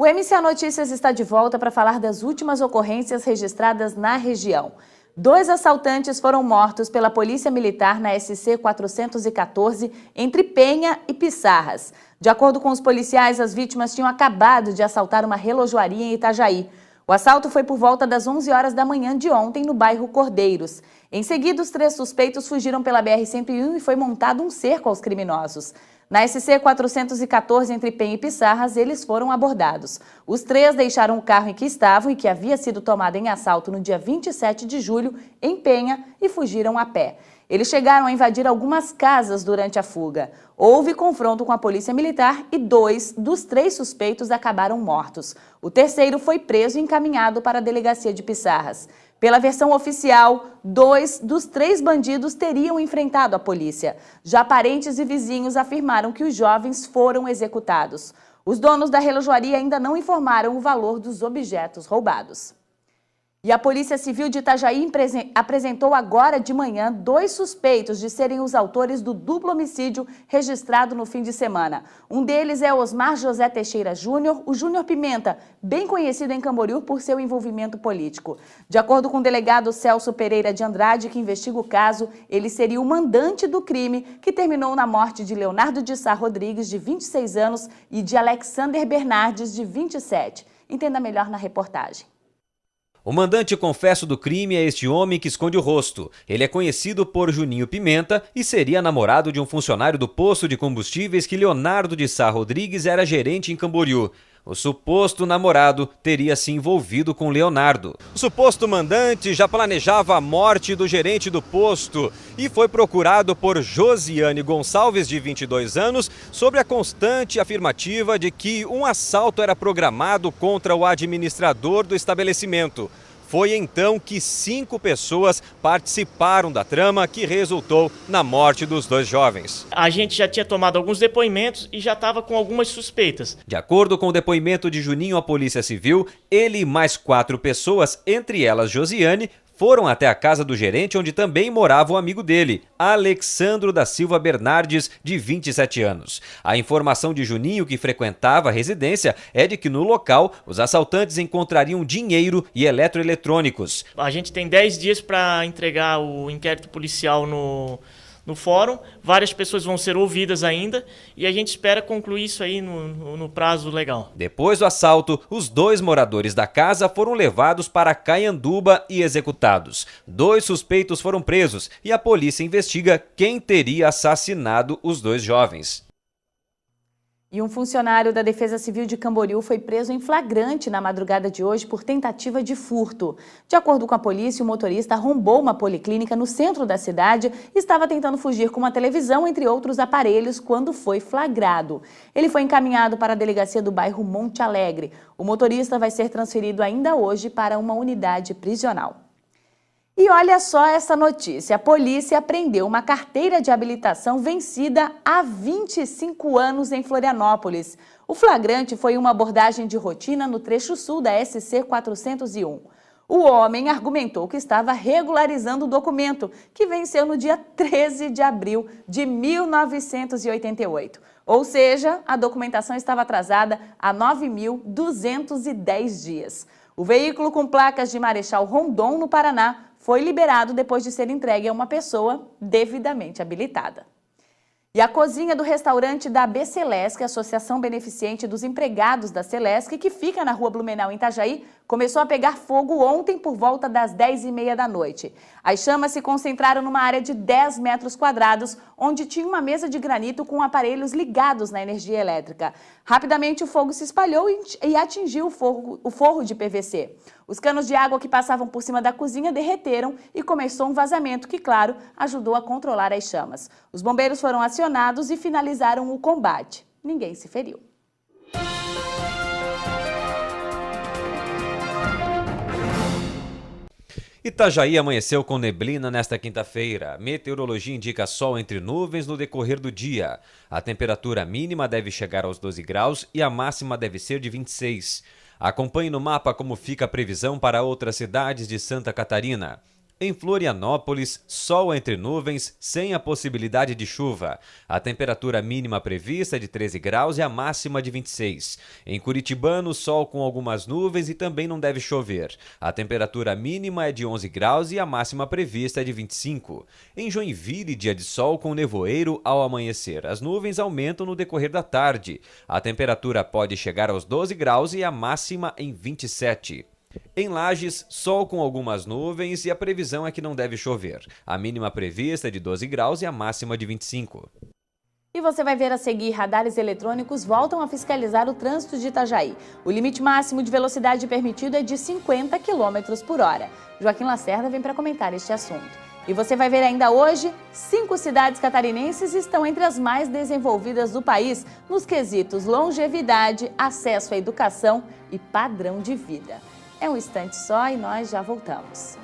O MCA Notícias está de volta para falar das últimas ocorrências registradas na região. 2 assaltantes foram mortos pela Polícia Militar na SC 414 entre Penha e Piçarras. De acordo com os policiais, as vítimas tinham acabado de assaltar uma relojoaria em Itajaí. O assalto foi por volta das 11 horas da manhã de ontem no bairro Cordeiros. Em seguida, os 3 suspeitos fugiram pela BR-101 e foi montado um cerco aos criminosos. Na SC 414, entre Penha e Piçarras, eles foram abordados. Os 3 deixaram o carro em que estavam e que havia sido tomado em assalto no dia 27 de julho, em Penha, e fugiram a pé. Eles chegaram a invadir algumas casas durante a fuga. Houve confronto com a polícia militar e 2 dos 3 suspeitos acabaram mortos. O terceiro foi preso e encaminhado para a delegacia de Piçarras. Pela versão oficial, 2 dos 3 bandidos teriam enfrentado a polícia. Já parentes e vizinhos afirmaram que os jovens foram executados. Os donos da relojoaria ainda não informaram o valor dos objetos roubados. E a Polícia Civil de Itajaí apresentou agora de manhã 2 suspeitos de serem os autores do duplo homicídio registrado no fim de semana. Um deles é Osmar José Teixeira Júnior, o Júnior Pimenta, bem conhecido em Camboriú por seu envolvimento político. De acordo com o delegado Celso Pereira de Andrade, que investiga o caso, ele seria o mandante do crime que terminou na morte de Leonardo de Sá Rodrigues, de 26 anos, e de Alexander Bernardes, de 27. Entenda melhor na reportagem. O mandante confesso do crime é este homem que esconde o rosto. Ele é conhecido por Juninho Pimenta e seria namorado de um funcionário do posto de combustíveis que Leonardo de Sá Rodrigues era gerente em Camboriú. O suposto namorado teria se envolvido com Leonardo. O suposto mandante já planejava a morte do gerente do posto e foi procurado por Josiane Gonçalves, de 22 anos, sobre a constante afirmativa de que um assalto era programado contra o administrador do estabelecimento. Foi então que 5 pessoas participaram da trama que resultou na morte dos 2 jovens. A gente já tinha tomado alguns depoimentos e já estava com algumas suspeitas. De acordo com o depoimento de Juninho à Polícia Civil, ele e mais 4 pessoas, entre elas Josiane, foram até a casa do gerente, onde também morava o amigo dele, Alexandro da Silva Bernardes, de 27 anos. A informação de Juninho, que frequentava a residência, é de que no local os assaltantes encontrariam dinheiro e eletroeletrônicos. A gente tem 10 dias para entregar o inquérito policial no fórum, várias pessoas vão ser ouvidas ainda e a gente espera concluir isso aí no prazo legal. Depois do assalto, os 2 moradores da casa foram levados para Caianduba e executados. 2 suspeitos foram presos e a polícia investiga quem teria assassinado os 2 jovens. E um funcionário da Defesa Civil de Camboriú foi preso em flagrante na madrugada de hoje por tentativa de furto. De acordo com a polícia, o motorista arrombou uma policlínica no centro da cidade e estava tentando fugir com uma televisão, entre outros aparelhos, quando foi flagrado. Ele foi encaminhado para a delegacia do bairro Monte Alegre. O motorista vai ser transferido ainda hoje para uma unidade prisional. E olha só essa notícia, a polícia apreendeu uma carteira de habilitação vencida há 25 anos em Florianópolis. O flagrante foi uma abordagem de rotina no trecho sul da SC 401. O homem argumentou que estava regularizando o documento, que venceu no dia 13 de abril de 1988. Ou seja, a documentação estava atrasada há 9.210 dias. O veículo com placas de Marechal Rondon, no Paraná, foi liberado depois de ser entregue a uma pessoa devidamente habilitada. E a cozinha do restaurante da AB Celesc, Associação Beneficente dos Empregados da Celesc, que fica na rua Blumenau, em Itajaí, começou a pegar fogo ontem por volta das 10h30 da noite. As chamas se concentraram numa área de 10 metros quadrados, onde tinha uma mesa de granito com aparelhos ligados na energia elétrica. Rapidamente o fogo se espalhou e atingiu o forro de PVC. Os canos de água que passavam por cima da cozinha derreteram e começou um vazamento que, claro, ajudou a controlar as chamas. Os bombeiros foram acionados e finalizaram o combate. Ninguém se feriu. Itajaí amanheceu com neblina nesta quinta-feira. Meteorologia indica sol entre nuvens no decorrer do dia. A temperatura mínima deve chegar aos 12 graus e a máxima deve ser de 26. Acompanhe no mapa como fica a previsão para outras cidades de Santa Catarina. Em Florianópolis, sol entre nuvens, sem a possibilidade de chuva. A temperatura mínima prevista é de 13 graus e a máxima de 26. Em Curitibano, sol com algumas nuvens e também não deve chover. A temperatura mínima é de 11 graus e a máxima prevista é de 25. Em Joinville, dia de sol com nevoeiro ao amanhecer. As nuvens aumentam no decorrer da tarde. A temperatura pode chegar aos 12 graus e a máxima em 27. Em Lages, sol com algumas nuvens e a previsão é que não deve chover. A mínima prevista é de 12 graus e a máxima de 25. E você vai ver a seguir, radares eletrônicos voltam a fiscalizar o trânsito de Itajaí. O limite máximo de velocidade permitido é de 50 km por hora. Joaquim Lacerda vem para comentar este assunto. E você vai ver ainda hoje, 5 cidades catarinenses estão entre as mais desenvolvidas do país nos quesitos longevidade, acesso à educação e padrão de vida. É um instante só e nós já voltamos.